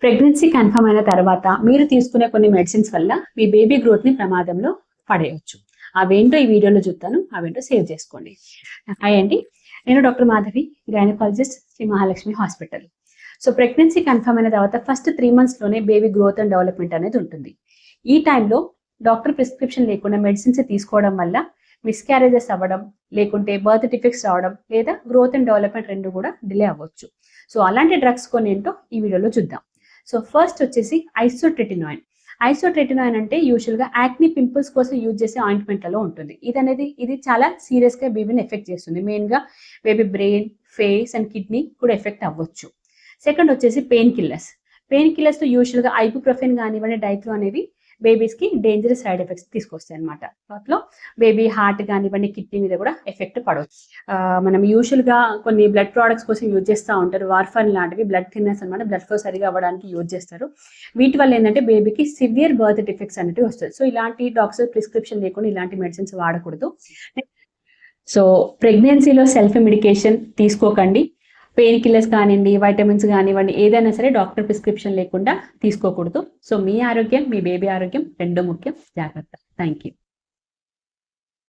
Pregnancy confirm అయిన తర్వాత మీరు తీసుకునే కొన్ని మెడిసిన్స్ వల్ల మీ బేబీ గ్రోత్ ని ప్రమాదంలో పడేయచ్చు. అవేంటో ఈ వీడియోలో చూస్తాను, అవేంటో సేవ్ చేసుకోండి. హాయ్ అండి, నేను doctor Madhavi, gynaecologist, Shri Mahalakshmi hospital. So pregnancy confirm అయిన తర్వాత ఫస్ట్ 3 months లోనే బేబీ గ్రోత్ అండ్ డెవలప్మెంట్ అనేది ఉంటుంది. ఈ టైంలో డాక్టర్ ప్రిస్క్రిప్షన్ లేకుండా మెడిసిన్స్ తీసుకోవడం వల్ల మిస్క్యారేజెస్ అవ్వడం, లేకుంటే బర్త్ డిఫెక్ట్స్ రావడం, లేదా గ్రోత్ అండ్ డెవలప్మెంట్ రెండు కూడా డిలే అవ్వచ్చు. సో అలాంటి డ్రగ్స్ కొన్ని ఏంటో ఈ వీడియోలో చూద్దాం. సో ఫస్ట్ వచ్చేసి ఐసోట్రెటినాయిన్. ఐసోట్రెటినాయిన్ అంటే యూజువల్గా యాక్ని పింపుల్స్ కోసం యూజ్ చేసే ఆయింట్మెంట్లలో ఉంటుంది. ఇది చాలా సీరియస్గా బేబీని ఎఫెక్ట్ చేస్తుంది. మెయిన్గా baby brain, face and kidney కూడా ఎఫెక్ట్ అవ్వచ్చు. సెకండ్ వచ్చేసి పెయిన్ కిల్లర్స్. పెయిన్ కిల్లర్స్ యూజువల్గా ఐబుప్రోఫెన్ కానివ్వండి, డైక్లో అనేవి బేబీస్కి డేంజరస్ సైడ్ ఎఫెక్ట్స్ తీసుకొస్తాయి అనమాట. వాటిలో బేబీ హార్ట్ కానివ్వండి, కిడ్నీ మీద కూడా ఎఫెక్ట్ పడవచ్చు. మనం యూజువల్గా కొన్ని బ్లడ్ ప్రోడక్ట్స్ కోసం యూజ్ చేస్తూ ఉంటారు. వార్ఫారిన్ లాంటివి బ్లడ్ థిన్నర్స్ అనమాట, బ్లడ్ ఫ్లో సరిగా అవ్వడానికి యూజ్ చేస్తారు. వీటి వల్ల ఏంటంటే బేబీకి సివియర్ బర్త్ డిఫెక్ట్స్ అనేవి వస్తాయి. సో ఇలాంటి డాక్టర్ ప్రిస్క్రిప్షన్ లేకుండా ఇలాంటి మెడిసిన్స్ వాడకూడదు. సో ప్రెగ్నెన్సీలో సెల్ఫ్ మెడికేషన్ తీసుకోకండి. పెయిన్ కిల్లర్స్ కానివ్వండి, వైటమిన్స్ కానివ్వండి, ఏదైనా సరే డాక్టర్ ప్రిస్క్రిప్షన్ లేకుండా తీసుకోకూడదు. సో మీ ఆరోగ్యం, మీ బేబీ ఆరోగ్యం రెండు ముఖ్యం. జాగ్రత్త. Thank you.